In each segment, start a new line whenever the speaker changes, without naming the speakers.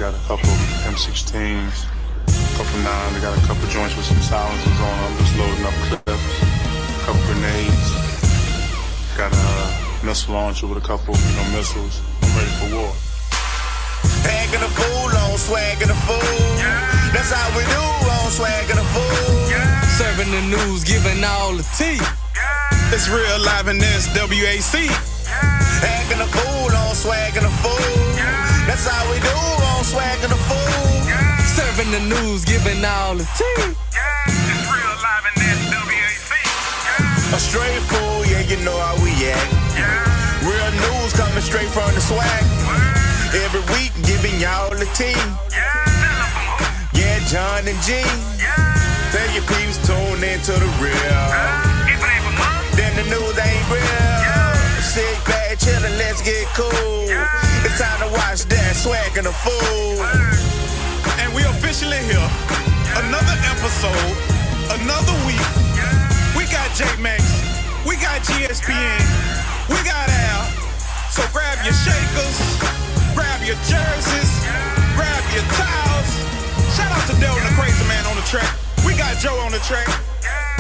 got a couple M16s, a couple 9s. I got a couple joints with some silencers on. I'm just loading up clips, a couple grenades. Got a missile launcher with a couple, missiles. I'm ready for war.
Hanging a fool on Swac'N the fool. That's how we do on Swac'N the fool.
Serving the news, giving all the tea.
It's real live in this WAC. Hanging a fool on Swac'N the fool. That's how we do on Swac'N the fool.
Serving the news, giving all the tea.
It's real live in this WAC. A straight fool, yeah, you know how we act. Real news coming straight from the swag. Every week giving y'all the tea. Yeah, John and G. Tell your peeps tune into the real. Then the news ain't real. Sit back, chillin', let's get cool. It's time to watch that Swac'N the fool.
And we officially here. Another episode, another week. We got J-Max, we got GSPN, we got Al. So grab your shakers, grab your jerseys, grab your towels. Shout out to Dylan the Crazy Man on the track. We got Joe on the track.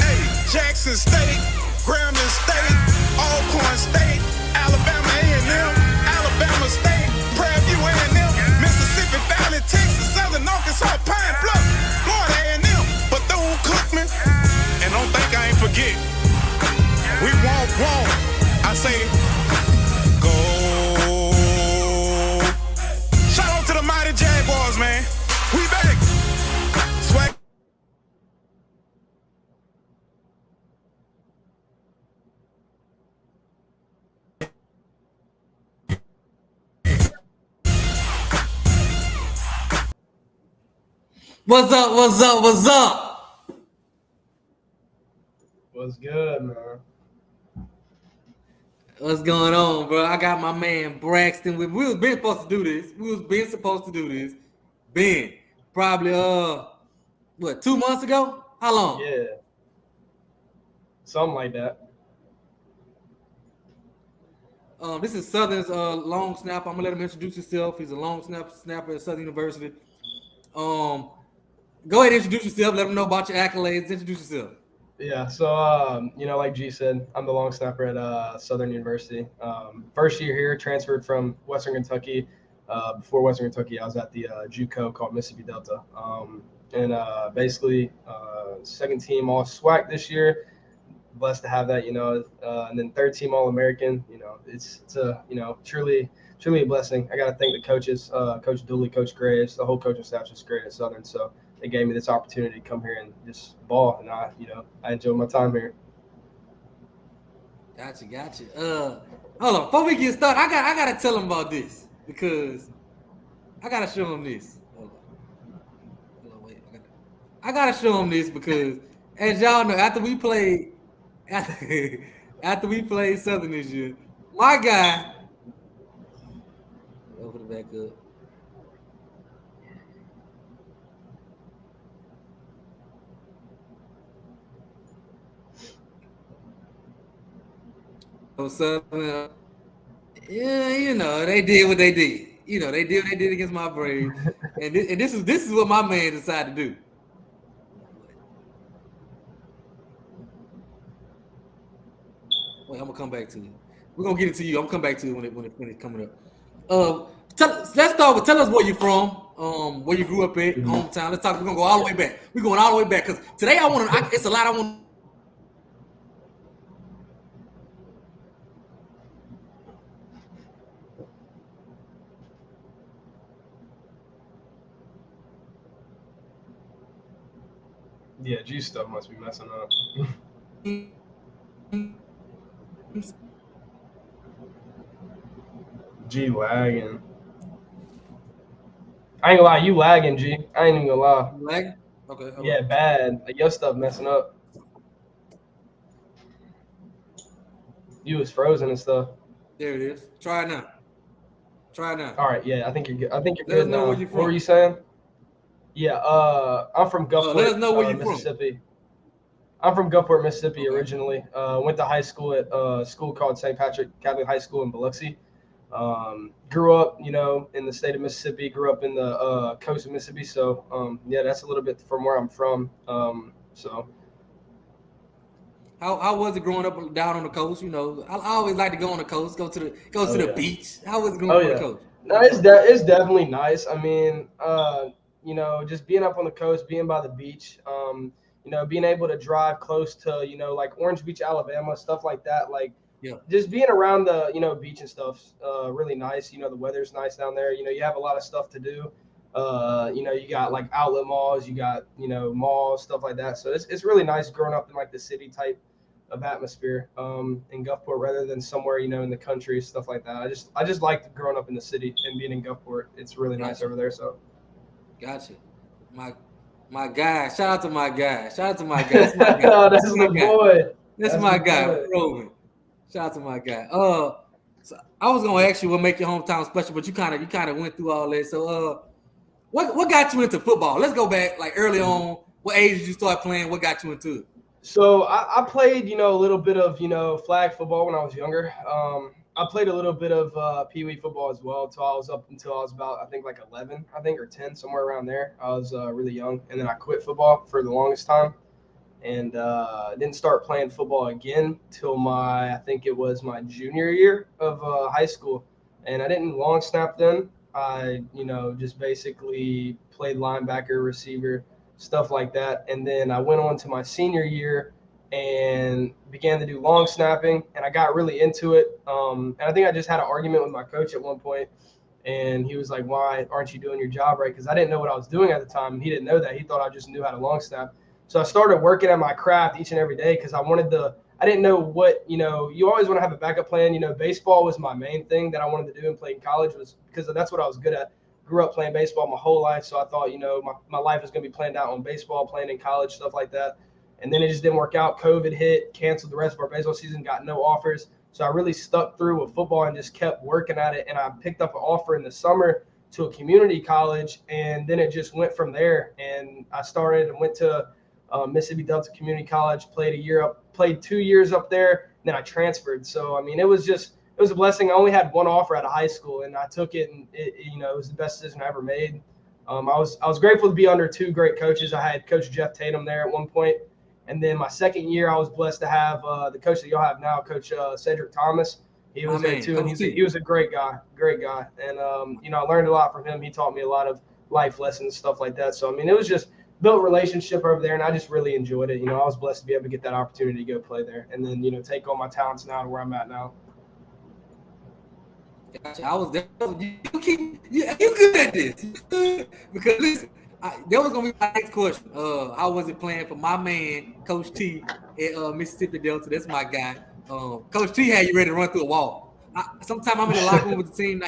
Hey, Jackson State, Grambling State, Alcorn State, Alabama A&M, Alabama State, Prairie View A&M, Mississippi Valley, Texas, Southern Arkansas, Pine Bluff, Florida A&M, Bethune-Cookman, and don't think I ain't forget. We won't. I say, go. Shout out to the mighty Jaguars, man. We back. Swag.
What's up?
What's good, man?
What's going on, bro? I got my man Braxton with. We was been supposed to do this. Ben, probably 2 months ago? How long?
Yeah. Something like that.
This is Southern's long snapper. I'm gonna let him introduce himself. He's a long snapper at Southern University. Go ahead and introduce yourself. Let them know about your accolades. Introduce yourself.
Yeah, so, like G said, I'm the long snapper at Southern University. First year here, transferred from Western Kentucky. Before Western Kentucky, I was at the JUCO called Mississippi Delta. Basically, second team All-SWAC this year. Blessed to have that, and then third team All-American. It's a, truly a blessing. I got to thank the coaches, Coach Dooley, Coach Graves, the whole coaching staff's just great at Southern. So they gave me this opportunity to come here and just ball, and I enjoyed my time here.
Gotcha. Hold on, before we get started, I gotta tell them about this because I gotta show them this. Hold on, wait, I gotta show them this because, as y'all know, after we played Southern this year, my guy. Open it back up. Southern, they did what they did. They did what they did against my Braves, and this is what my man decided to do. Wait, I'm gonna come back to you. We're gonna get it to you. I'm gonna come back to you when it's coming up. Let's start with tell us where you're from, where you grew up at, hometown. Let's talk. We're gonna go all the way back. We're going all the way back because today it's a lot I want.
Yeah, G stuff must be messing up. G lagging. I ain't gonna lie, you lagging, G. I ain't even gonna lie.
Lagging? Okay.
Yeah, bad. Like your stuff messing up. You was frozen and stuff.
There it is. Try it now.
All right, yeah, I think you're good. Let us
know
now.
where you're from.
What were you saying? Yeah, I'm from Gulfport,
let us know where you're
Mississippi. I'm from Gulfport, Mississippi originally. Went to high school at a school called St. Patrick Catholic High School in Biloxi. Grew up, in the state of Mississippi. Grew up in the coast of Mississippi. So yeah, that's a little bit from where I'm from. So.
How was it growing up down on the coast? I always like to go on the coast, go to the beach. How was it growing on the coast?
No, it's definitely nice. I mean, just being up on the coast, being by the beach, being able to drive close to, like Orange Beach, Alabama, stuff like that. Like, just being around the, beach and stuff, really nice. The weather's nice down there. You have a lot of stuff to do. You got like outlet malls, you got, malls, stuff like that. So it's really nice growing up in like the city type of atmosphere in Gulfport rather than somewhere, in the country, stuff like that. I just liked growing up in the city and being in Gulfport. It's really nice over there. So.
Gotcha. My guy. Shout out to my guy. That's my guy.
That's my boy.
That's my guy, Roman. Shout out to my guy. So I was gonna ask you what make your hometown special, but you kind of went through all that. So what got you into football? Let's go back like early on. What age did you start playing? What got you into it?
So I played, a little bit of, flag football when I was younger. I played a little bit of Pee Wee football as well until I was about, I think like 11, or 10, somewhere around there. I was really young. And then I quit football for the longest time and didn't start playing football again till I think it was my junior year of high school. And I didn't long snap then. I, just basically played linebacker, receiver, stuff like that. And then I went on to my senior year and began to do long snapping, and I got really into it. And I think I just had an argument with my coach at one point, and he was like, "Why aren't you doing your job right?" Because I didn't know what I was doing at the time, and he didn't know that. He thought I just knew how to long snap. So I started working at my craft each and every day because I didn't know what, you always want to have a backup plan. Baseball was my main thing that I wanted to do and play in college was because that's what I was good at. Grew up playing baseball my whole life, so I thought, my life was going to be planned out on baseball, playing in college, stuff like that. And then it just didn't work out. COVID hit, canceled the rest of our baseball season, got no offers. So I really stuck through with football and just kept working at it. And I picked up an offer in the summer to a community college, and then it just went from there. And I started and went to Mississippi Delta Community College, played 2 years up there, and then I transferred. So, I mean, it was a blessing. I only had one offer out of high school, and I took it, and it was the best decision I ever made. I was grateful to be under two great coaches. I had Coach Jeff Tatum there at one point, and then my second year, I was blessed to have the coach that y'all have now, Coach Cedric Thomas. He was there too, and he was a great guy. And I learned a lot from him. He taught me a lot of life lessons, stuff like that. So I mean, it was just built a relationship over there, and I just really enjoyed it. I was blessed to be able to get that opportunity to go play there, and then take all my talents now to where I'm at now.
Gotcha. I was there. You good at this because listen, that was gonna be my next question. How was it playing for my man, Coach T at Mississippi Delta? That's my guy. Coach T had you ready to run through a wall. Sometimes I'm in the locker room with the team.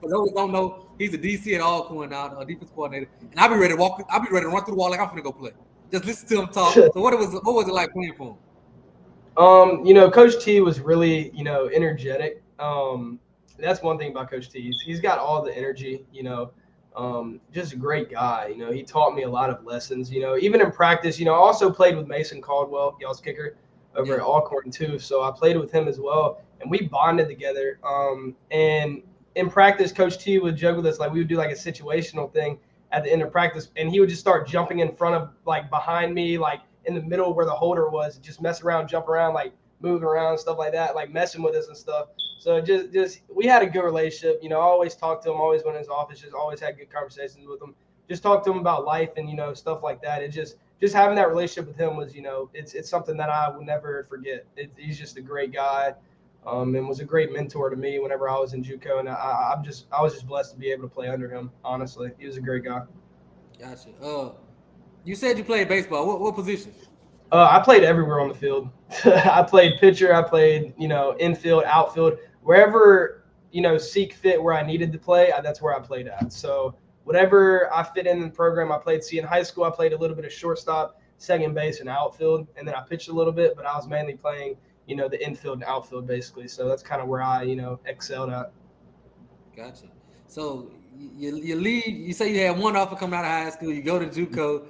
For those who don't know, he's the DC at Alcorn now, defense coordinator, and I'll be ready to run through the wall like I'm gonna go play. Just listen to him talk. So what was it like playing for him?
Coach T was really, energetic. That's one thing about Coach T. He's got all the energy, just a great guy. He taught me a lot of lessons, even in practice. I also played with Mason Caldwell, y'all's kicker, over at Alcorn too. So I played with him as well, and we bonded together. And in practice, Coach T would joke with us, like we would do like a situational thing at the end of practice, and he would just start jumping in front of, like behind me, like in the middle where the holder was, just mess around, jump around, like moving around, stuff like that, like messing with us and stuff. So just we had a good relationship. I always talked to him, always went in his office, just always had good conversations with him. Just talked to him about life and, stuff like that. It just having that relationship with him was, it's something that I will never forget. He's just a great guy, and was a great mentor to me whenever I was in JUCO. And I was just blessed to be able to play under him. Honestly, he was a great guy.
Gotcha. You said you played baseball. What position?
I played everywhere on the field. I played pitcher. I played, infield, outfield, wherever, seek fit where I needed to play. That's where I played at. So whatever I fit in the program, I played. See, in high school, I played a little bit of shortstop, second base, and outfield, and then I pitched a little bit, but I was mainly playing, the infield and outfield basically. So that's kind of where I, excelled at.
Gotcha. So you leave. You say you had one offer coming out of high school. You go to JUCO.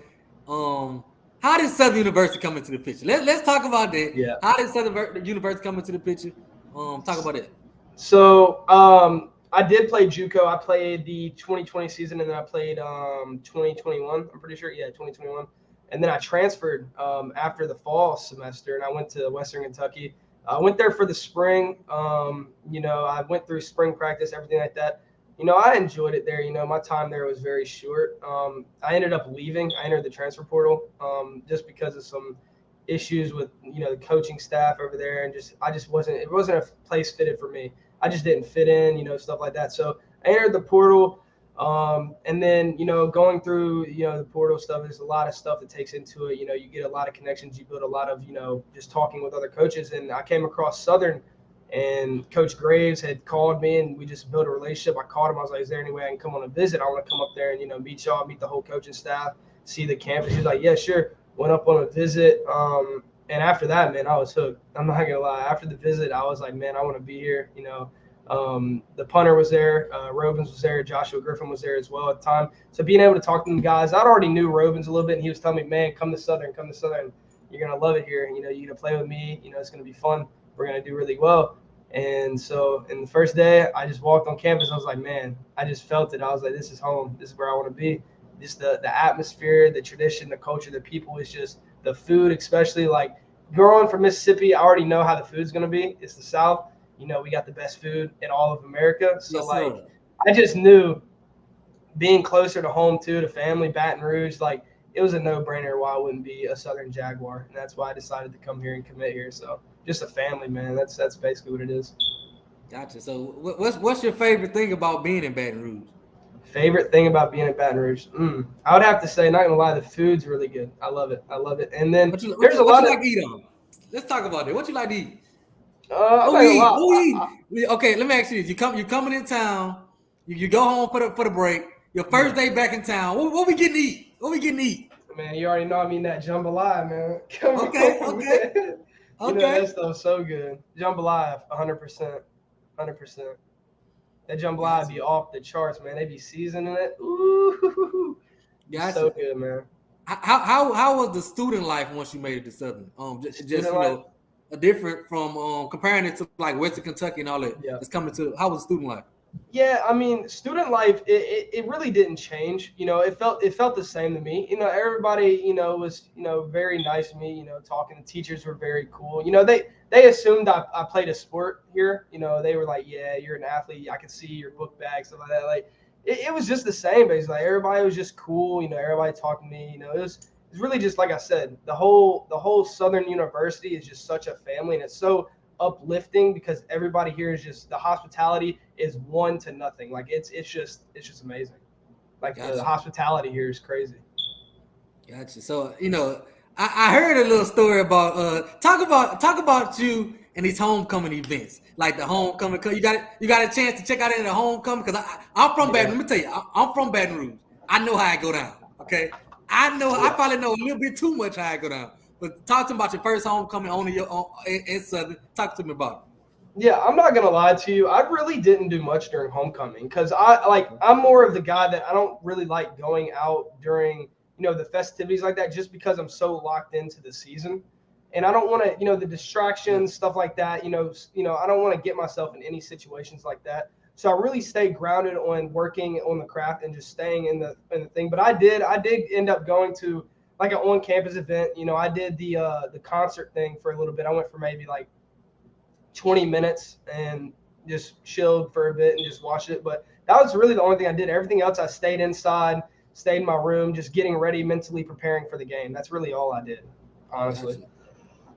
How did Southern University come into the picture? Let's talk about that.
Yeah.
How did Southern University come into the picture? Talk about it.
So I did play JUCO. I played the 2020 season, and then I played 2021. I'm pretty sure, yeah, 2021. And then I transferred after the fall semester, and I went to Western Kentucky. I went there for the spring. I went through spring practice, everything like that. I enjoyed it there. My time there was very short. I ended up leaving. I entered the transfer portal just because of some issues with the coaching staff over there, and it wasn't a place fitted for me. I just didn't fit in, stuff like that. So I entered the portal, and then going through the portal stuff, there's a lot of stuff that takes into it. You get a lot of connections, you build a lot of just talking with other coaches, and I came across Southern, and Coach Graves had called me, and we just built a relationship. I called him. I was like, "Is there any way I can come on a visit? I want to come up there and meet y'all, meet the whole coaching staff, see the campus." He was like, "Yeah, sure." Went up on a visit, and after that, man, I was hooked. I'm not gonna lie. After the visit, I was like, man, I want to be here. The punter was there, Robins was there, Joshua Griffin was there as well at the time. So being able to talk to them guys, I'd already knew Robins a little bit, and he was telling me, man, come to Southern. You're gonna love it here. You're gonna play with me. It's gonna be fun. We're gonna do really well. And so, in the first day, I just walked on campus. I was like, man, I just felt it. I was like, this is home. This is where I want to be. Just the atmosphere, the tradition, the culture, the people. Is just the food, especially like growing from Mississippi. I already know how the food's gonna be. It's the South. We got the best food in all of America. So
Yes,
I just knew being closer to home too, to family, Baton Rouge, like it was a no-brainer why I wouldn't be a Southern Jaguar, and that's why I decided to come here and commit here. So just a family, man. That's basically what it is.
Gotcha. So what's your favorite thing about being in Baton Rouge?
Favorite thing about being in Baton Rouge? I would have to say, not gonna lie, the food's really good. I love it. And then there's a lot
of.
Like
to eat on? Let's talk about it. What you like to eat? Okay, let me ask you this: you coming in town, you go home for the break. Your first day back in town. What we getting to eat? What we getting to eat?
Man, you already know I mean that jambalaya, man.
Okay.
That stuff's so good. Jambalaya, 100%. 100%. That jambalaya be off the charts, man. They be seasoning it. Ooh,
gotcha.
So good, man.
How was the student life once you made it to Southern? Different from comparing it to like Western Kentucky and all that.
Yeah.
It's coming to how was student life?
Yeah, I mean, student life, it really didn't change. It felt the same to me. Everybody, was, very nice to me, talking. The teachers were very cool. They assumed I played a sport here. They were like, yeah, you're an athlete. I can see your book bag, stuff like that. Like, it was just the same, basically. Like, everybody was just cool. Everybody talking to me. It's really just, like I said, the whole Southern University is just such a family, and it's so uplifting because everybody here is just, the hospitality is 1-0. Like it's just amazing. Like
gotcha.
The hospitality here is crazy.
Gotcha. So I heard a little story about talk about you and these homecoming events, like the homecoming. You got a chance to check out any of the homecoming because I'm from Baton. Let me tell you, I'm from Baton Rouge. I know how I go down. Okay, I probably know a little bit too much how I go down. But talk to me about your first homecoming in Southern. Talk to me about it.
Yeah, I'm not gonna lie to you. I really didn't do much during homecoming because I'm more of the guy that I don't really like going out during the festivities like that, just because I'm so locked into the season, and I don't want to the distractions, stuff like that. I don't want to get myself in any situations like that. So I really stay grounded on working on the craft and just staying in the thing. But I did end up going to like an on-campus event. I did the concert thing for a little bit. I went for maybe like 20 minutes and just chilled for a bit and just watched it. But that was really the only thing I did. Everything else, I stayed inside, stayed in my room, just getting ready, mentally preparing for the game. That's really all I did, honestly.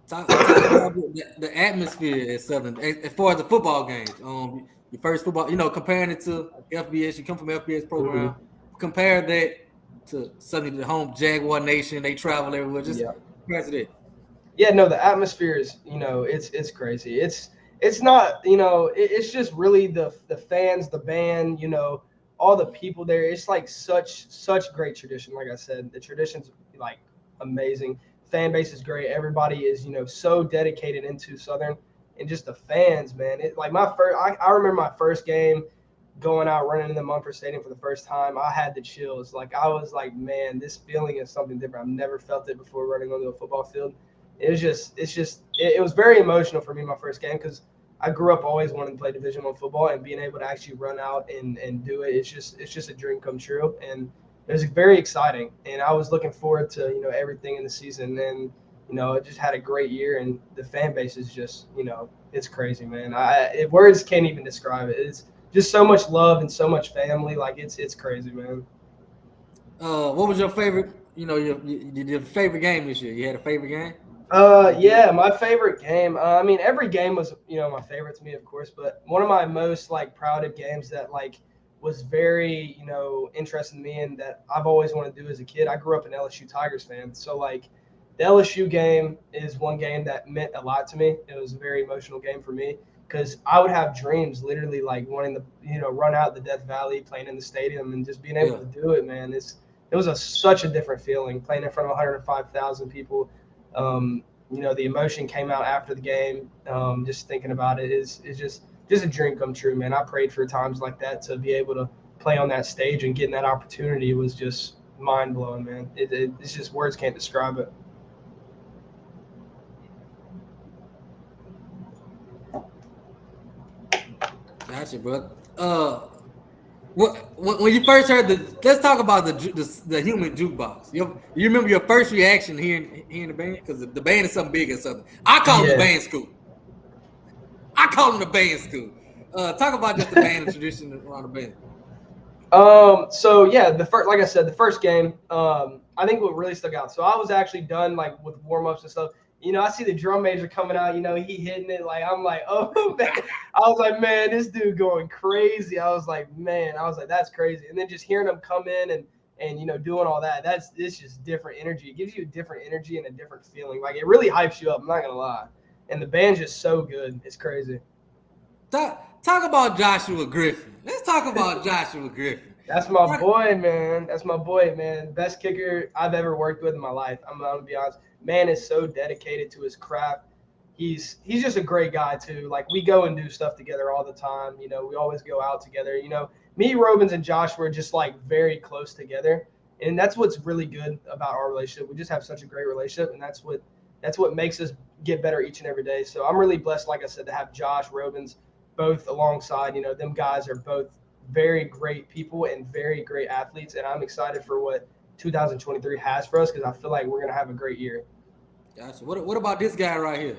Talk about the atmosphere at Southern as far as the football games. Your first football, comparing it to FBS. You come from FBS program. Mm-hmm. Compare that to Southern, the home Jaguar Nation. They travel everywhere. Just compare to that.
Yeah, no, the atmosphere is, it's crazy. It's not, it's just really the fans, the band, all the people there. It's like such great tradition. Like I said, the tradition's like amazing. Fan base is great. Everybody is, so dedicated into Southern, and just the fans, man. It like I remember my first game going out running in the Mumford Stadium for the first time. I had the chills. Like I was like, man, this feeling is something different. I've never felt it before running onto a football field. It was very emotional for me my first game because I grew up always wanting to play Division I football, and being able to actually run out and do it, it's just a dream come true. And it was very exciting. And I was looking forward to, you know, everything in the season. And, you know, it just had a great year, and the fan base is just, you know, it's crazy, man. Words can't even describe it. It's just so much love and so much family. Like it's crazy, man.
What was your favorite? You know, your favorite game this year. You had a favorite game?
Yeah, my favorite game. I mean, every game was, you know, my favorite to me, of course. But one of my most like proud of games that like was very, you know, interesting to me and that I've always wanted to do as a kid. I grew up an LSU Tigers fan, so like the LSU game is one game that meant a lot to me. It was a very emotional game for me because I would have dreams, literally like wanting to, you know, run out the Death Valley, playing in the stadium, and just being able to do it, man. It was such a different feeling playing in front of 105,000 people. You know, the emotion came out after the game. Just thinking about it is just a dream come true, man. I prayed for times like that to be able to play on that stage, and getting that opportunity was just mind blowing, man. It's just words can't describe it.
Gotcha, bro. When you first heard let's talk about the human jukebox. You remember your first reaction hearing the band? Because the band is something big or something. I call it the band school. I call them the band school. Talk about just the band and tradition around the band.
So yeah, like I said, the first game, I think what really stuck out. So I was actually done like with warm-ups and stuff. You know, I see the drum major coming out, you know, he hitting it. Like, I'm like, oh, man. I was like, man, this dude going crazy. I was like, that's crazy. And then just hearing him come in and you know, doing all that, it's just different energy. It gives you a different energy and a different feeling. Like, it really hypes you up. I'm not going to lie. And the band's just so good. It's crazy.
Talk about Joshua Griffin. Let's talk about Joshua Griffin.
That's my boy, man. That's my boy, man. Best kicker I've ever worked with in my life. I'm going to be honest. Man is so dedicated to his craft. He's just a great guy too. Like, we go and do stuff together all the time. You know, we always go out together. You know, me, Robins, and Josh were just like very close together, and that's what's really good about our relationship. We just have such a great relationship, and that's what makes us get better each and every day. So I'm really blessed, like I said, to have Josh, Robins, both alongside. You know, them guys are both very great people and very great athletes, and I'm excited for what 2023 has for us because I feel like we're gonna have a great year.
Gotcha. What about this guy right here?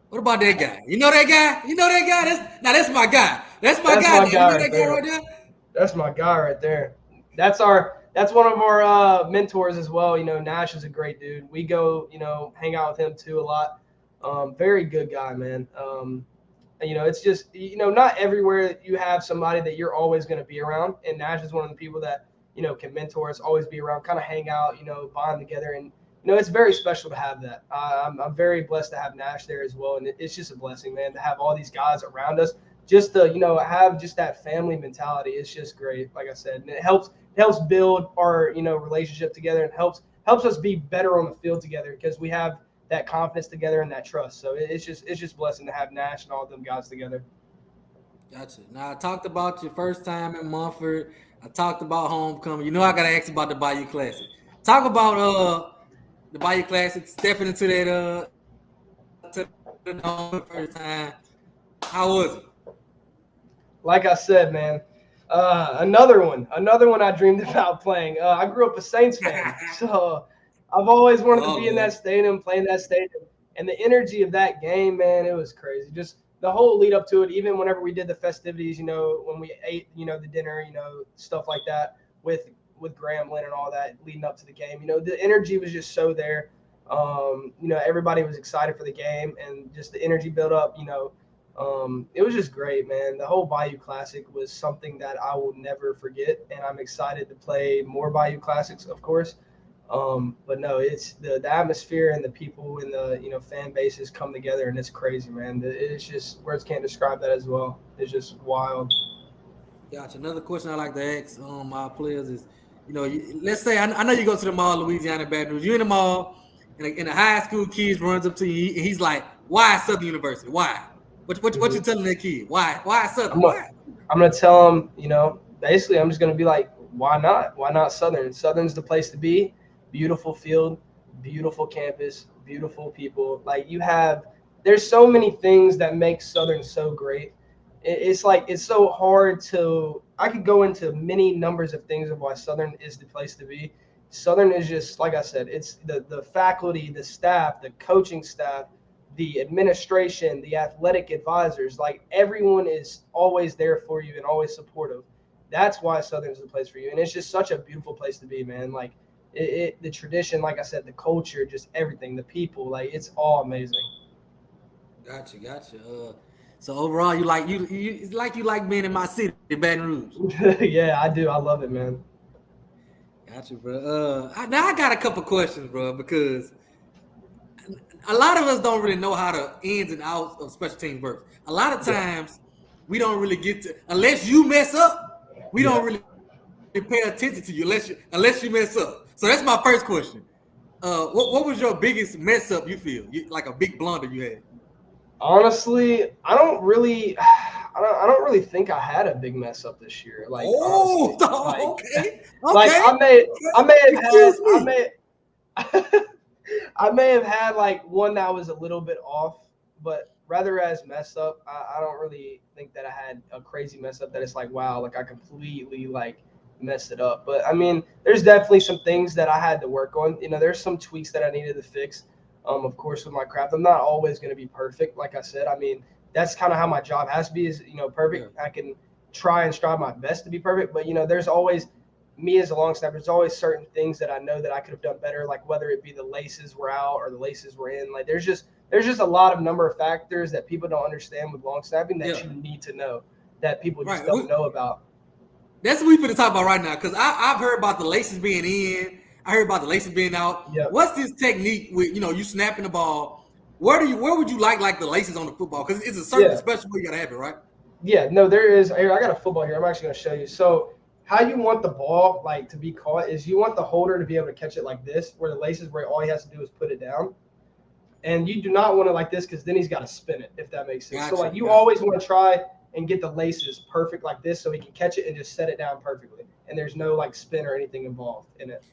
What about that guy? You know that guy? You know that guy? That's my guy. That's my guy. You know that guy right there?
That's my guy right there. That's one of our mentors as well. You know, Nash is a great dude. We go, you know, hang out with him too a lot. Very good guy, man. You know, it's just, you know, not everywhere you have somebody that you're always going to be around. And Nash is one of the people that, you know, can mentor us, always be around, kind of hang out, you know, bond together. And, you know, it's very special to have that. I'm very blessed to have Nash there as well. And it's just a blessing, man, to have all these guys around us, just to, you know, have just that family mentality. It's just great, like I said. And it helps build our, you know, relationship together, and helps us be better on the field together because we have that confidence together and that trust. So it's just blessing to have Nash and all of them guys together.
Gotcha. Now, I talked about your first time in Mumford. I talked about homecoming. You know, I got to ask you about the Bayou Classic. Talk about the Bayou Classic, stepping into that to the dome first time. How was it?
Like I said, man, another one I dreamed about playing. I grew up a Saints fan, so I've always wanted to be in that stadium, playing that stadium. And the energy of that game, man, it was crazy. Just the whole lead up to it, even whenever we did the festivities, you know, when we ate, you know, the dinner, you know, stuff like that with Grambling and all that leading up to the game. You know, the energy was just so there. You know, everybody was excited for the game, and just the energy built up, you know. It was just great, man. The whole Bayou Classic was something that I will never forget, and I'm excited to play more Bayou Classics, of course. But no, it's the atmosphere and the people and the, you know, fan bases come together, and it's crazy, man. It's just, words can't describe that as well. It's just wild.
Gotcha. Another question I like to ask my players is, you know, let's say I know you go to the mall, Louisiana, Baton Rouge. You're in the mall, and a high school kid runs up to you, and he's like, "Why Southern University? Why?" What you telling that kid? Why Southern?
I'm gonna tell him, you know, basically, I'm just gonna be like, why not? Why not Southern? Southern's the place to be. Beautiful field, beautiful campus, beautiful people. Like, you have there's so many things that make Southern so great. It's like it's so hard to. I could go into many numbers of things of why Southern is the place to be. Southern is just like I said. It's the faculty, the staff, the coaching staff, the administration, the athletic advisors. Like everyone is always there for you and always supportive. That's why Southern's the place for you, and it's just such a beautiful place to be, man. Like the tradition, like I said, the culture, just everything, the people, like it's all amazing.
Gotcha. So overall, you like being in my city, Baton Rouge.
Yeah, I do. I love it, man.
Gotcha, bro. Now I got a couple questions, bro, because a lot of us don't really know how the ins and outs of special teams work. A lot of times we don't really get to, unless you mess up, we don't really pay attention to you unless you mess up. So that's my first question. What was your biggest mess up you feel? Like a big blunder you had?
Honestly, I don't really think I had a big mess up this year. Like, honestly,
okay.
Like I may have had like one that was a little bit off, but rather as mess up, I don't really think that I had a crazy mess up that it's like, wow, like I completely like messed it up. But I mean, there's definitely some things that I had to work on. You know, there's some tweaks that I needed to fix. Of course, with my craft, I'm not always going to be perfect. Like I said, I mean, that's kind of how my job has to be is, you know, perfect. Yeah. I can try and strive my best to be perfect, but, you know, there's always me as a long snapper. There's always certain things that I know that I could have done better, like whether it be the laces were out or the laces were in. Like there's just a lot of number of factors that people don't understand with long snapping that you need to know that people just don't know about.
That's what we're going to talk about right now, because I've heard about the laces being in. I heard about the laces being out. Yep. What's this technique with, you know, you snapping the ball? Where would you like the laces on the football? Because it's a certain special way you gotta have it, right? Yeah, no, there is. Here, I got a football here. I'm actually gonna show you. So how you want the ball like to be caught is you want the holder to be able to catch it like this, where the laces where all he has to do is put it down. And you do not want it like this because then he's got to spin it, if that makes sense. Gotcha, so like you always want to try and get the laces perfect like this so he can catch it and just set it down perfectly. And there's no like spin or anything involved in it.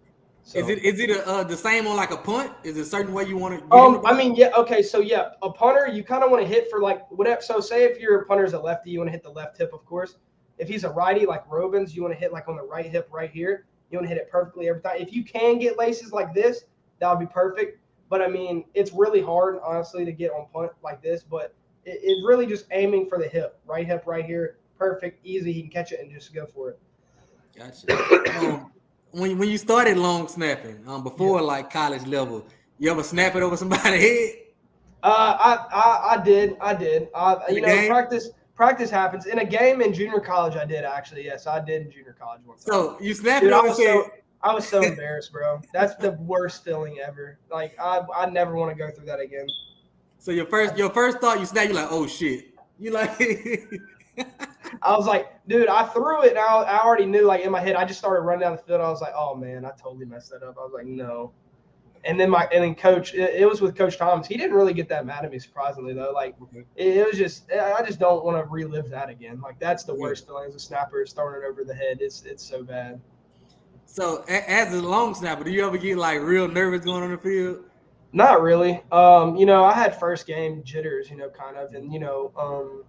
So, is it the same on like a punt? Is it a certain way you want to? I mean, yeah. Okay, so yeah, a punter you kind of want to hit for like whatever. So say if your punter's a lefty, you want to hit the left hip, of course. If he's a righty like Robins, you want to hit like on the right hip right here. You want to hit it perfectly every time. If you can get laces like this, that would be perfect. But I mean, it's really hard, honestly, to get on punt like this. But it's really just aiming for the hip right here, perfect, easy. He can catch it and just go for it. Gotcha. When you started long snapping, before like college level, you ever snap it over somebody's head? I did. You know, practice happens. In a game in junior college, I did actually. Yes, I did in junior college one time. So you snapped it over. I was so embarrassed, bro. That's the worst feeling ever. Like I never want to go through that again. So your first thought you snap, you're like, oh shit. You like I was like, dude, I threw it and I already knew like in my head, I just started running down the field. I was like, oh man, I totally messed that up. I was like, no. And then coach, it was with Coach Thomas. He didn't really get that mad at me, surprisingly though. Like it was just, I just don't want to relive that again. Like that's the worst feeling as a snapper is throwing it over the head. It's so bad. So as a long snapper, do you ever get like real nervous going on the field? Not really. You know, I had first game jitters, you know, kind of, and you know,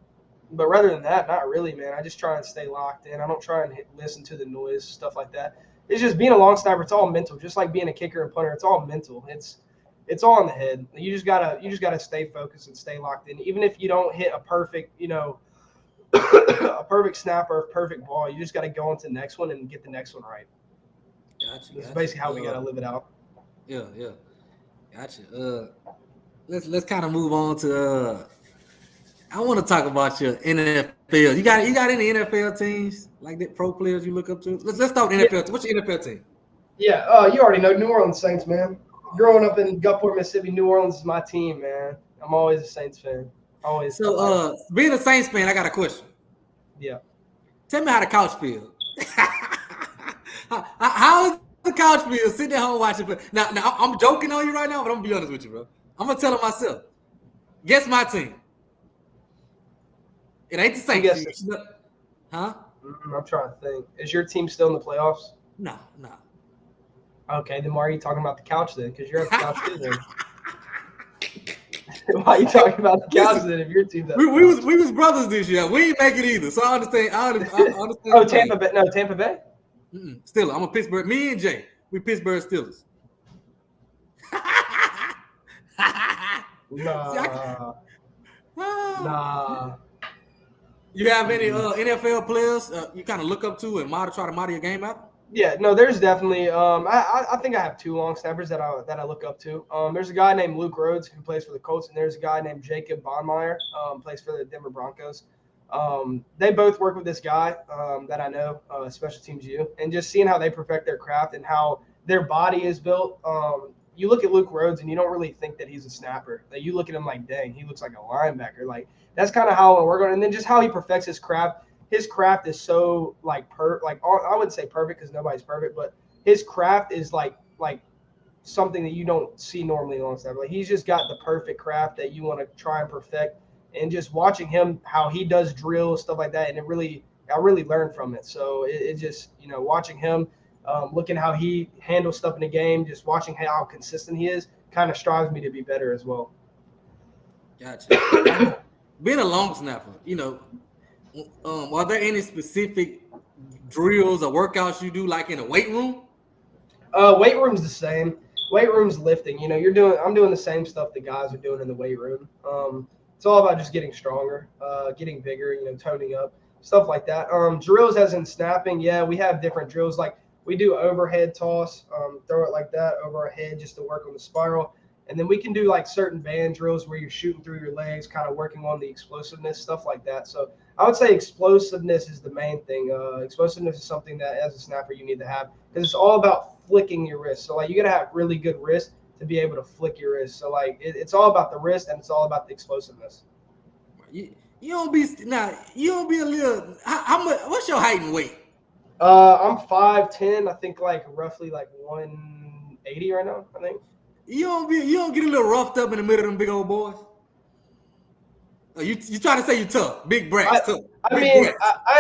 but rather than that, not really, man. I just try and stay locked in. I don't try and listen to the noise, stuff like that. It's just being a long snapper. It's all mental, just like being a kicker and punter. It's all mental. It's all in the head. You just gotta stay focused and stay locked in. Even if you don't hit a perfect, you know, a perfect snap or a perfect ball, you just gotta go on to the next one and get the next one right. Gotcha. That's basically how we gotta live it out. Yeah. Gotcha. Let's kind of move on to. I want to talk about your NFL. You got any NFL teams like that, pro players you look up to? Let's talk NFL. What's your NFL team? Yeah, you already know New Orleans Saints, man. Growing up in Gulfport, Mississippi, New Orleans is my team, man. I'm always a Saints fan. Always. So, being a Saints fan, I got a question. Yeah. Tell me how the couch feels. How is the couch feel sitting at home watching play? Now, I'm joking on you right now, but I'm gonna be honest with you, bro. I'm gonna tell it myself. Guess my team. It ain't the Saints. Huh? I'm trying to think. Is your team still in the playoffs? No. Okay, then why are you talking about the couch then? Because you're at the couch too then.
Why are you talking about the Cowboys then if your team's at
We was brothers this year. We ain't make it either. So I understand. I understand.
Oh, Tampa Bay. No, Tampa Bay.
Still, I'm a Pittsburgh. Me and Jay, we Pittsburgh Steelers.
Nah. Nah.
You have any NFL players you kind of look up to and try to model your game out?
Yeah, no, there's definitely. I think I have two long snappers that I look up to. There's a guy named Luke Rhodes who plays for the Colts, and there's a guy named Jacob Bonmeyer, plays for the Denver Broncos. They both work with this guy that I know, Special Teams U, and just seeing how they perfect their craft and how their body is built. You look at Luke Rhodes and you don't really think that he's a snapper. Like, you look at him like, dang, he looks like a linebacker. Like, that's kind of how we're going. And then just how he perfects his craft. His craft is so I wouldn't say perfect because nobody's perfect, but his craft is like something that you don't see normally in long snapper. Like, he's just got the perfect craft that you want to try and perfect. And just watching him, how he does drills, stuff like that, and I really learned from it. So it just, watching him, looking how he handles stuff in the game, just watching how consistent he is, kind of strives me to be better as well.
Gotcha. Being a long snapper, are there any specific drills or workouts you do like in a weight room?
Weight room's the same. Weight room's lifting. I'm doing the same stuff the guys are doing in the weight room. It's all about just getting stronger, getting bigger, toning up, stuff like that. Drills as in snapping, yeah, we have different drills. Like, we do overhead toss, throw it like that over our head just to work on the spiral. And then we can do like certain band drills where you're shooting through your legs, kind of working on the explosiveness, stuff like that. So I would say explosiveness is the main thing. Explosiveness is something that as a snapper you need to have because it's all about flicking your wrist. So, like, you got to have really good wrist to be able to flick your wrist. So, like, it's all about the wrist and it's all about the explosiveness.
You don't be a little. How much? What's your height and weight?
I'm 5'10". I think roughly 180 right now. I think. You
don't get a little roughed up in the middle of them big old boys. You trying to say you tough, big Brax, tough.
I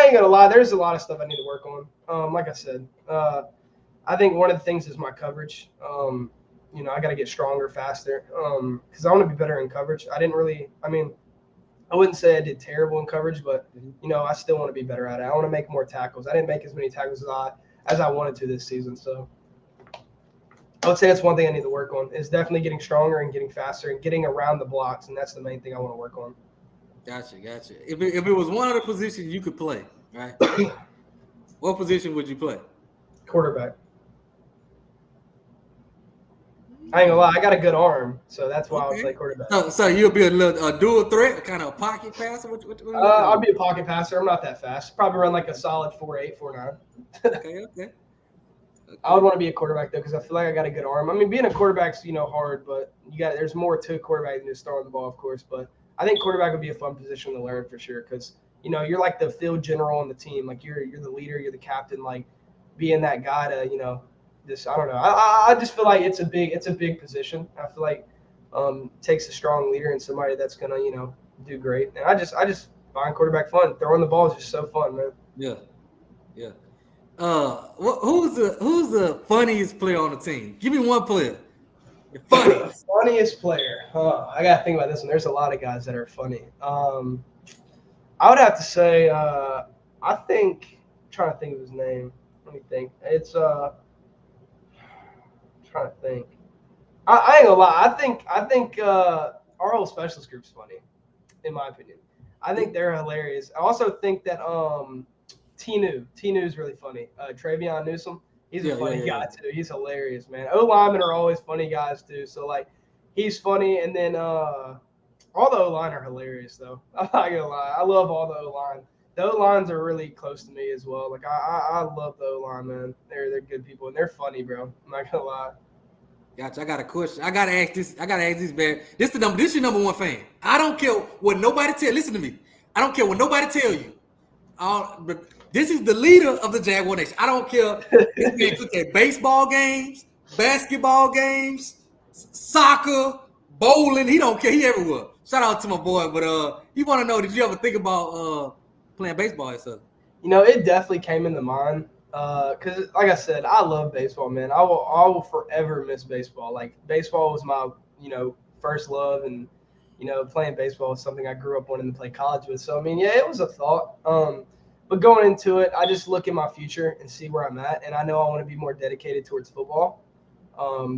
ain't gonna lie. There's a lot of stuff I need to work on. Like I said, I think one of the things is my coverage. I got to get stronger, faster, because I want to be better in coverage. I wouldn't say I did terrible in coverage, but, I still want to be better at it. I want to make more tackles. I didn't make as many tackles as I wanted to this season. So I would say that's one thing I need to work on is definitely getting stronger and getting faster and getting around the blocks. And that's the main thing I want to work on.
Gotcha. If it was one of the positions you could play, right? What position would you play?
Quarterback. I ain't gonna lie, I got a good arm, so that's why I'll play quarterback.
So you'll be a dual threat, kind of a pocket passer?
I'll be a pocket passer. I'm not that fast. Probably run like a solid 4.8, 4.9.
Okay.
I would want to be a quarterback though, because I feel like I got a good arm. Being a quarterback's hard, but there's more to a quarterback than just throwing the ball, of course. But I think quarterback would be a fun position to learn for sure, because you're like the field general on the team. Like, you're the leader, you're the captain. Like, being that guy to I don't know. I just feel like it's a big position. I feel like takes a strong leader and somebody that's gonna do great. And I just find quarterback fun. Throwing the ball is just so fun, man.
Yeah. Who's the funniest player on the team? Give me one player. The
funniest player. I gotta think about this one. There's a lot of guys that are funny. I would have to say I think. I'm trying to think of his name. Let me think. It's trying to think. I ain't gonna lie. I think our whole specialist group's funny, in my opinion. I think they're hilarious. I also think that T-New is really funny. Travion Newsom, he's a funny guy too. He's hilarious, man. O-linemen are always funny guys too. So he's funny, and then all the O-line are hilarious though. I'm not gonna lie. I love all the O-line. The O-lines are really close to me as well. Like, I love the O-line, man. They're good people, and they're funny, bro. I'm not gonna lie.
Gotcha. I got a question. I gotta ask this, man. This your number one fan. I don't care what nobody tell. Listen to me. I don't care what nobody tell you. But this is the leader of the Jaguar Nation. I don't care. This man look at baseball games, basketball games, soccer, bowling. He don't care. He everywhere. Shout out to my boy. But he want to know, did you ever think about playing baseball and stuff?
It definitely came into mind. Because, like I said, I love baseball, man. I will forever miss baseball. Like, baseball was my, first love, and playing baseball was something I grew up wanting to play college with. So, I mean, yeah, it was a thought. But going into it, I just look at my future and see where I'm at. And I know I want to be more dedicated towards football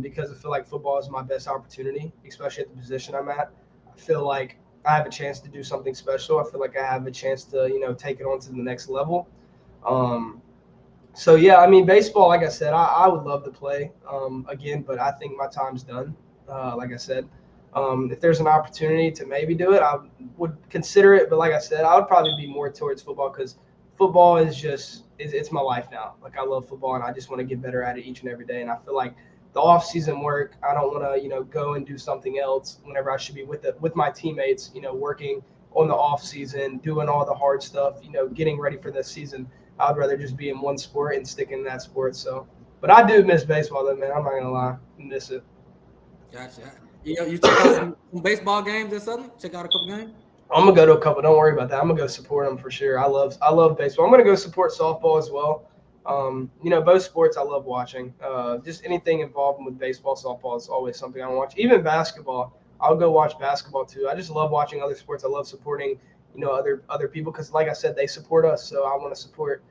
because I feel like football is my best opportunity, especially at the position I'm at. I feel like I have a chance to do something special. I feel like I have a chance to, take it on to the next level. So, yeah, I mean, baseball, like I said, I would love to play again, but I think my time's done, like I said. If there's an opportunity to maybe do it, I would consider it. But like I said, I would probably be more towards football because football is just it's my life now. Like, I love football, and I just want to get better at it each and every day. And I feel like the off-season work, I don't want to, go and do something else whenever I should be with my teammates, working on the off-season, doing all the hard stuff, getting ready for this season. I'd rather just be in one sport and stick in that sport. So, but I do miss baseball, though, man. I'm not going to lie. I miss it.
Gotcha. You check out some baseball games or something? Check out a couple games?
I'm gonna go to a couple. Don't worry about that. I'm gonna go support them for sure. I love baseball. I'm gonna go support softball as well. Both sports I love watching. Just anything involved with baseball, softball is always something I watch. Even basketball, I'll go watch basketball too. I just love watching other sports. I love supporting, other people because, like I said, they support us. So I want to support,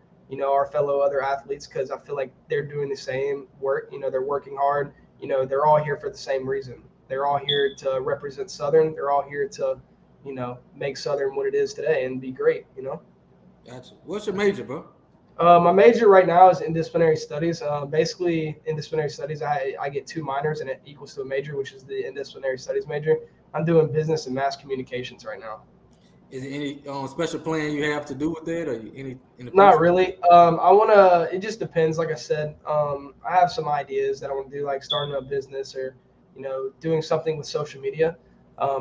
our fellow other athletes because I feel like they're doing the same work. They're working hard. They're all here for the same reason. They're all here to represent Southern. They're all here to, make Southern what it is today and be great,
Gotcha. What's your major, bro?
My major right now is interdisciplinary studies. Basically, interdisciplinary studies, I get 2 minors and it equals to a major, which is the interdisciplinary studies major. I'm doing business and mass communications right now.
Is there any special plan you have to do with it, or any?
Not really. It just depends. Like I said, I have some ideas that I want to do, like starting a business or, doing something with social media.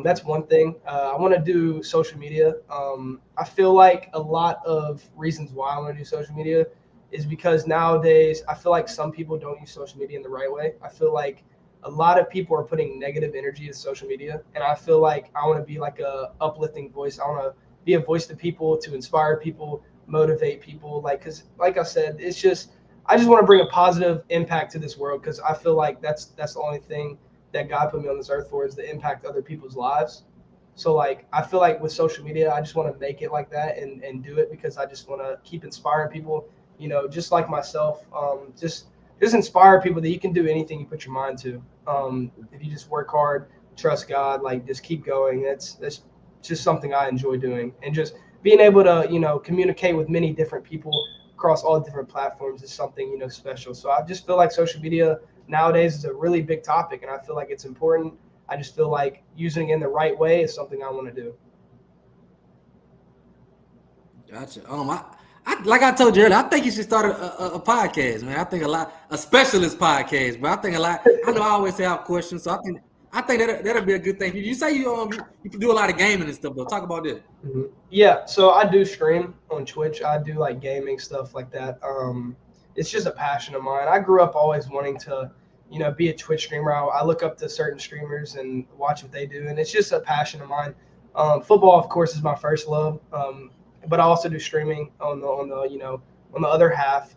That's one thing. I want to do social media. I feel like a lot of reasons why I want to do social media is because nowadays I feel like some people don't use social media in the right way. I feel like a lot of people are putting negative energy to social media, and I feel like I want to be like a uplifting voice. I want to be a voice to people, to inspire people, motivate people. Because like I said, I just want to bring a positive impact to this world because I feel like that's the only thing that God put me on this earth for is to impact other people's lives. So I feel like with social media, I just want to make it like that and do it because I just want to keep inspiring people, just like myself, just inspire people that you can do anything you put your mind to. If you just work hard, trust God, just keep going. That's just something I enjoy doing. And just being able to, communicate with many different people across all different platforms is something, special. So I just feel like social media nowadays is a really big topic, and I feel like it's important. I just feel like using it in the right way is something I want to do.
Gotcha. I like I told you earlier, I think you should start a podcast, man. I think a specialist podcast, but I think a lot. I know I always have questions, so I think that'll be a good thing. You say you do a lot of gaming and stuff, though. Talk about that.
Mm-hmm. Yeah, so I do stream on Twitch. I do gaming stuff like that. It's just a passion of mine. I grew up always wanting to, be a Twitch streamer. I look up to certain streamers and watch what they do, and it's just a passion of mine. Football, of course, is my first love, but I also do streaming on the other half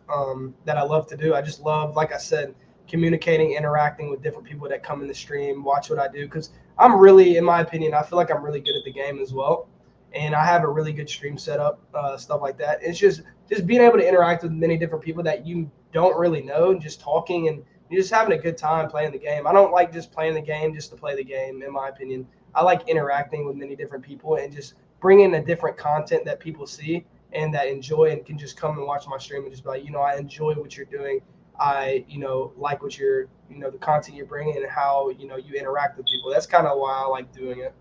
that I love to do. I just love, like I said, communicating, interacting with different people that come in the stream, watch what I do, because I'm really, in my opinion, I feel like I'm really good at the game as well. And I have a really good stream setup, stuff like that. It's just being able to interact with many different people that you don't really know, and just talking and you're just having a good time playing the game. I don't like just playing the game just to play the game, in my opinion. I like interacting with many different people and just bringing a different content that people see and that enjoy and can just come and watch my stream and just be like, I enjoy what you're doing. I, like what you're, the content you're bringing and how, you interact with people. That's kind of why I like doing it.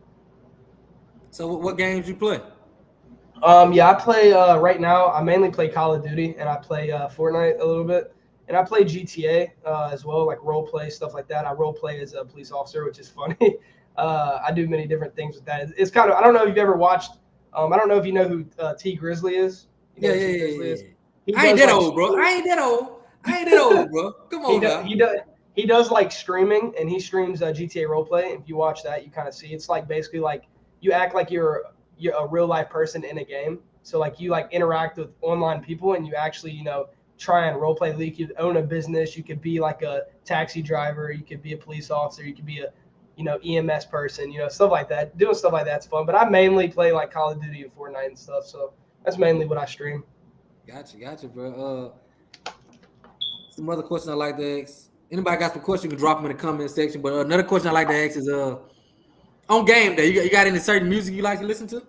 So what games you play?
Yeah, I play right now. I mainly play Call of Duty and I play Fortnite a little bit, and I play GTA as well, like role play stuff like that. I role play as a police officer, which is funny. I do many different things with that. It's kind of, I don't know if you've ever watched. I don't know if you know who T Grizzly is.
Yeah. I ain't that old, bro. I ain't that old, bro. Come on,
he does like streaming, and he streams GTA roleplay. If you watch that, you kind of see it's like basically like you act like you're a real life person in a game. So like you interact with online people, and you actually try and role play. You could own a business. You could be like a taxi driver. You could be a police officer. You could be EMS person, stuff like that. Doing stuff like that's fun. But I mainly play like Call of Duty and Fortnite and stuff. So that's mainly what I stream.
Gotcha, bro. Some other questions I like to ask. Anybody got some questions, you can drop them in the comment section. But another question I like to ask is on game day, you got any certain music you like to listen to?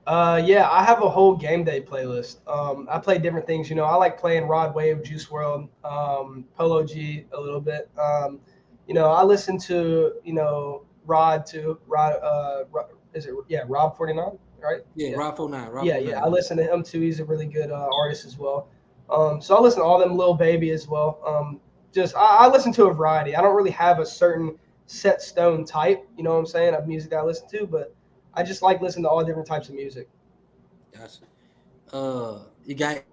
Yeah, I have a whole game day playlist. I play different things. I like playing Rod Wave, Juice WRLD, Polo G a little bit. I listen to Rod too. Rod, is it? Yeah, Rob 49, right?
Yeah, Rob 49.
Yeah. I listen to him too. He's a really good artist as well. So I listen to all them, Lil Baby as well. I listen to a variety. I don't really have a certain set stone type, you know what I'm saying, of music that I listen to, but I just like listening to all different types of music.
Gotcha. You got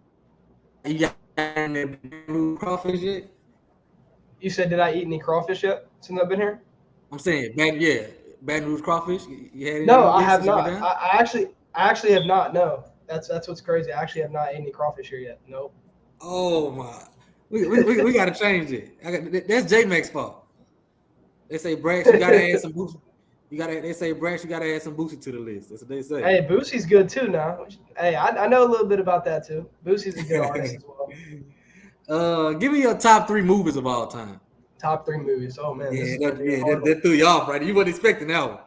any crawfish yet?
You said, did I eat any crawfish yet since I've been here?
I'm saying, Baton Rouge crawfish. You had any
No, I
yet
have
since you
not.
been down?
I actually have not. No, that's what's crazy. I actually have not eaten any crawfish here yet. Nope.
Oh my, we got to change it. That's J-Mac's fault. They say Brax, you gotta add some boost. They say Brax, you gotta add some Boosie to the list. That's what they say.
Hey, Boosie's good too now. Hey, I know a little bit about that too. Boosie's a good artist as well.
Give me your top 3 movies of all time.
Top 3 movies. Oh man.
That threw you off, right? You weren't expecting that one.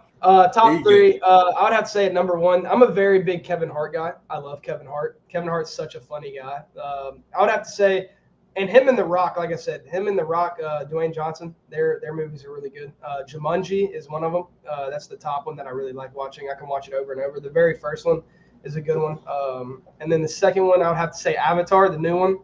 Top 3. I would have to say at number 1. I'm a very big Kevin Hart guy. I love Kevin Hart. Kevin Hart's such a funny guy. I would have to say, and him and The Rock, like I said, Dwayne Johnson, their movies are really good. Jumanji is one of them. That's the top one that I really like watching. I can watch it over and over. The very first one is a good one. And then the second one, I would have to say Avatar, the new one.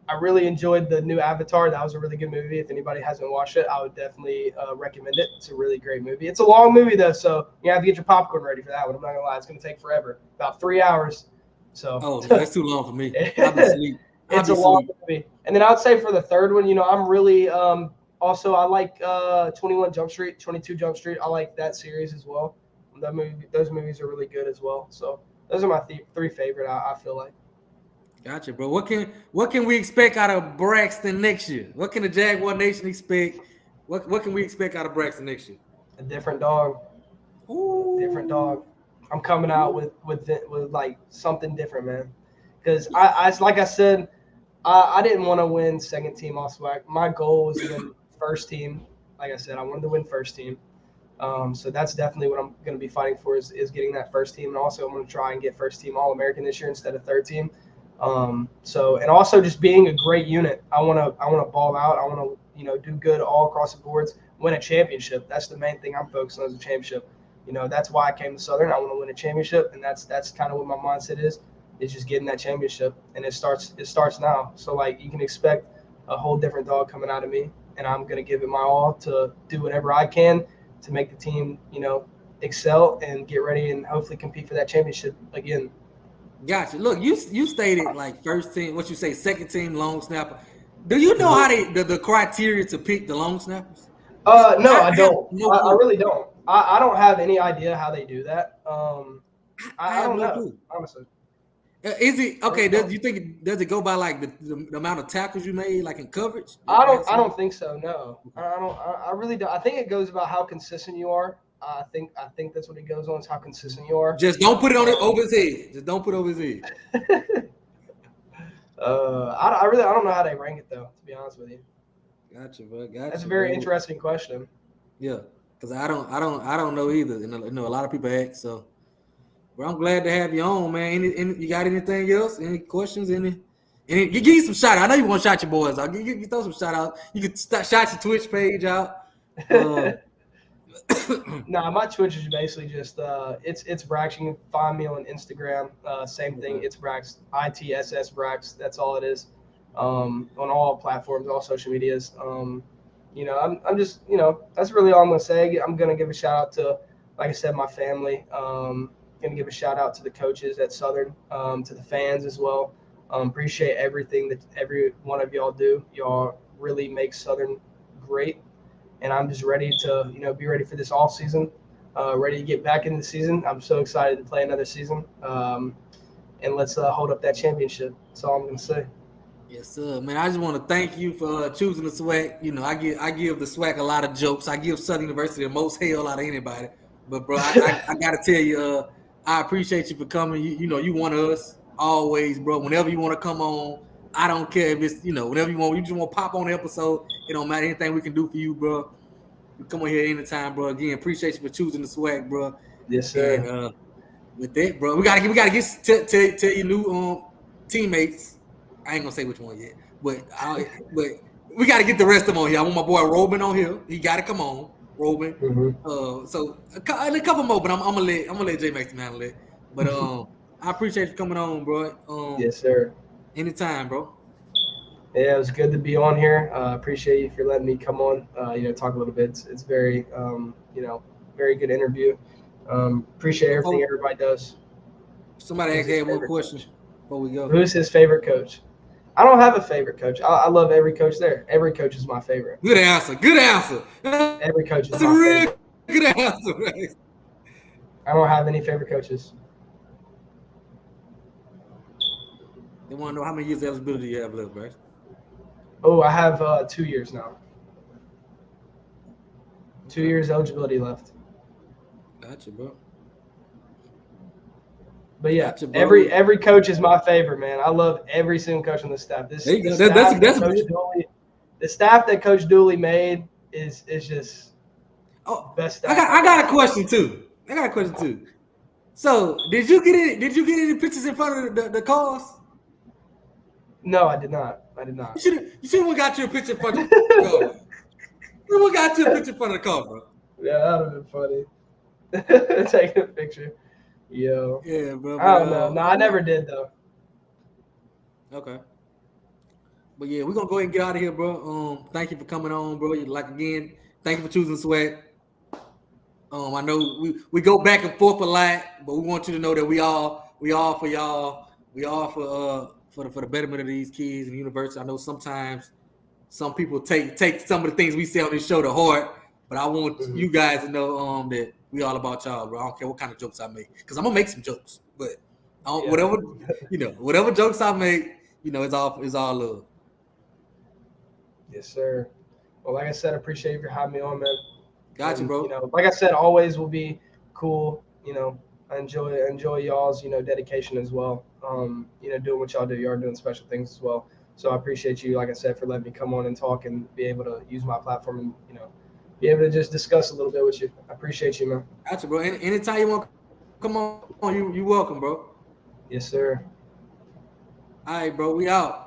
I really enjoyed the new Avatar. That was a really good movie. If anybody hasn't watched it, I would definitely recommend it. It's a really great movie. It's a long movie, though, so you have to get your popcorn ready for that one. I'm not going to lie. It's going to take forever, about 3 hours. So.
Oh, that's too long for me. I'll be asleep.
It's a long movie. And then I would say for the third one, I'm really also I like 21 Jump Street, 22 Jump Street. I like that series as well. Those movies are really good as well. So those are my 3 favorite, I feel like.
Gotcha, bro. What can we expect out of Braxton next year? What can the Jaguar Nation expect? What can we expect out of Braxton next year?
A different dog.
Ooh.
Different dog. I'm coming out with like something different, man. Because I like I said, I didn't want to win second team all SWAC. My goal was to win first team. Like I said, I wanted to win first team. So that's definitely what I'm going to be fighting for is getting that first team. And also I'm going to try and get first team All-American this year instead of third team. And also just being a great unit. I want to ball out. I want to, do good all across the boards, win a championship. That's the main thing I'm focused on is a championship. That's why I came to Southern. I want to win a championship. And that's kind of what my mindset is just getting that championship. And it starts now. So like you can expect a whole different dog coming out of me. And I'm going to give it my all to do whatever I can to make the team, excel and get ready and hopefully compete for that championship again.
Gotcha. Look, you stated like first team, what you say, second team long snapper. Do you know how the criteria to pick the long snappers?
No, I don't. I really don't. I don't have any idea how they do that. I don't know, honestly. Is it
okay? Does it go by like the amount of tackles you made, like in coverage?
I don't think so. No, I really don't. I think it goes about how consistent you are. I think that's what it goes on is how consistent you are.
Just don't put it over his head. Just don't put it over his head.
I don't know how they rank it though. To be honest with you.
Gotcha, bro. Gotcha.
That's a very interesting question.
Yeah, because I don't know either. And a lot of people ask. So, but I'm glad to have you on, man. You got anything else? Any questions? Any? Give you some shout out. I know you want to shout your boys out. You throw some shout out. You can shout your Twitch page out.
Nah, my Twitch is basically just it's Brax. You can find me on Instagram. Same thing. It's Brax. ITSS Brax. That's all it is. On all platforms, all social medias. I'm just that's really all I'm gonna say. I'm gonna give a shout out to, like I said, my family. Gonna give a shout out to the coaches at Southern, to the fans as well. Appreciate everything that every one of y'all do. Y'all really make Southern great. And I'm just ready to, be ready for this off season, ready to get back into the season. I'm so excited to play another season. And let's hold up that championship. That's all I'm going to say.
Yes, sir, man. I just want to thank you for choosing the SWAC. You know, I give the SWAC a lot of jokes. I give Southern University the most hell out of anybody. But bro, I gotta tell you, I appreciate you for coming. You know, you one of us always, bro. Whenever you want to come on, I don't care if it's whenever you want. You just want to pop on the episode. It don't matter anything we can do for you, bro. You come on here anytime, bro. Again, appreciate you for choosing the SWAC, bro.
Yes, sir.
And with that, bro, we gotta get tell your new teammates. I ain't gonna say which one yet, but we gotta get the rest of them on here. I want my boy Robin on here. He gotta come on, Robin.
Mm-hmm.
So a couple more, but I'm gonna let J Max handle it. But I appreciate you coming on, bro.
Yes, sir.
Anytime, bro.
Yeah, it was good to be on here. Appreciate you for letting me come on. Talk a little bit. It's very very good interview. Appreciate everything everybody does.
Somebody asked one question before we go.
Who's his favorite coach? I don't have a favorite coach. I love every coach there. Every coach is my favorite.
Good answer. Good answer.
Every coach is
That's
my
a real
favorite.
good answer. Man.
I don't have any favorite coaches.
They want to know how many years of eligibility you have left, right?
Oh, I have 2 years now. 2 years eligibility left.
Gotcha, bro.
But yeah,
Gotcha, bro.
every coach is my favorite, man. I love every single coach on the staff.
There you go. That's
the staff that Coach Dooley made is just best staff.
I got a question too. So did you get any pictures in front of the cars?
No, I did not.
You should have got you a picture in front of the car. You got you a picture in front of the car, bro.
Yeah, that would have been funny. Taking a picture. Yo.
Yeah, bro.
I don't know. No, I never did though.
Okay. But yeah, we're gonna go ahead and get out of here, bro. Thank you for coming on, bro. Again, thank you for choosing SWAC. I know we go back and forth a lot, but we want you to know that we all for y'all. We all for the betterment of these kids and the university. I know sometimes some people take some of the things we say on this show to heart, but I want you guys to know that we all about y'all, bro. I don't care what kind of jokes I make, because I'm gonna make some jokes, but whatever jokes I make, it's all love.
Yes, sir. Well, like I said, I appreciate you for having me on, man.
Gotcha, bro.
Like I said, always will be cool. I enjoy y'all's dedication as well. Doing what y'all do. Y'all are doing special things as well. So I appreciate you, like I said, for letting me come on and talk and be able to use my platform and be able to just discuss a little bit with you. I appreciate you, man.
Gotcha, bro. Anytime you want to come on, you welcome, bro.
Yes, sir.
All right, bro. We out.